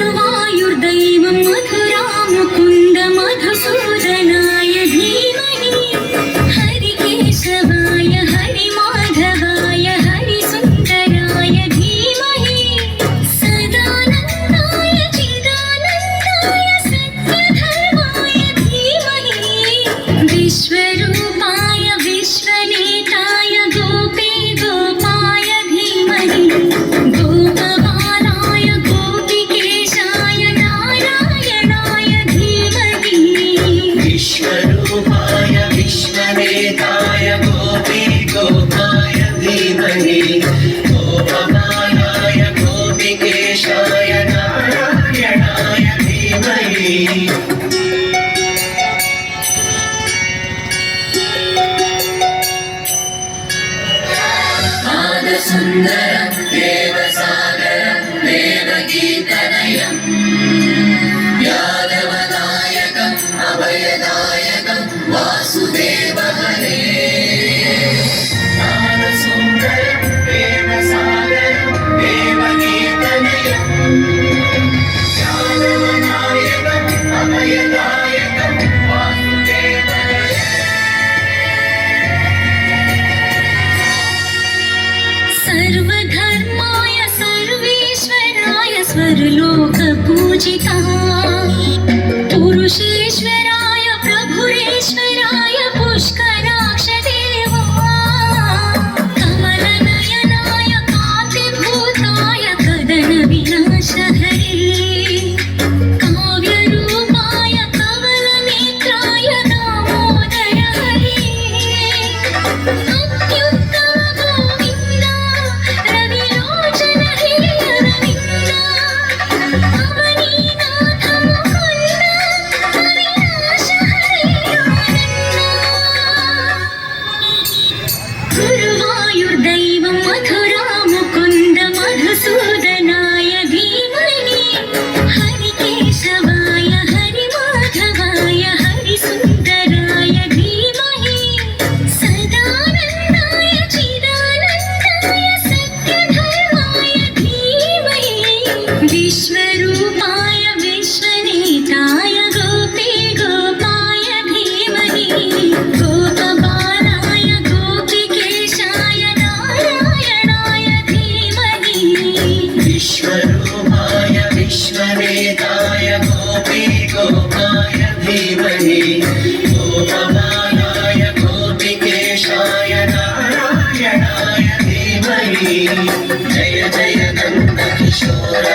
गुरुवायुर्दैवं मधुरामुकुन्द मधुसूदनाय धीमहि हरिकेशवाय हरिमाधवाय हरिसुन्दराय धीमहि सदानन्दाय चिदानन्दाय सत्यधर्माय धीमहि विश्वरूपाय विश्वनेताय गोपे गोपाय धीमहि गोपबालाय गोपिकेशाय नारायणाय धीमहि विश्वरूपाय विश्वनेताय गोपी गोपाय धीमहि गोपबालाय गोपिकेशाय नारायणाय धीमहि सुन्दरं देवसागरं देवगीतनयं यादवनायकम् अभयदायकं वासुदेव हरे सुन्दरं देवसागरं देवगीतनयं यादवनायकम् अभयदायकं वासुदेव हरे सर्वधर्माय सर्वेश्वराय स्वर्लोकपूजिता पुरुषेश्वराय प्रभुरेश्वराय पुष्कराक्षदेवा कमलनयनाय कान्तिभूताय कदनविनाश हरे काव्यरूपाय कमलनेत्राय दामोदर हरे अत्युत्तम गोविन्द रविलोचन हे अरविन्द अवनीनाथ मुकुन्द अविनाश हरे आनन्द गुरुवायुर्दैवं मधुरामुकुन्द मधुसूदनाय धीमहि हरिकेशवाय हरिमाधवाय हरिसुन्दराय धीमहि सदानन्दाय चिदानन्दाय सत्यधर्माय धीमहि विश्वरूपाय विश्वनेताय गोपे गोपाय धीमहि गोपबालाय गोपिकेशाय नारायणाय धीमहि विश्वरूपाय विश्वनेताय गोपी गोपाय धीमहि गोपबालाय गोपिकेशाय नारायणाय धीमहि जय जय नन्दकिशोर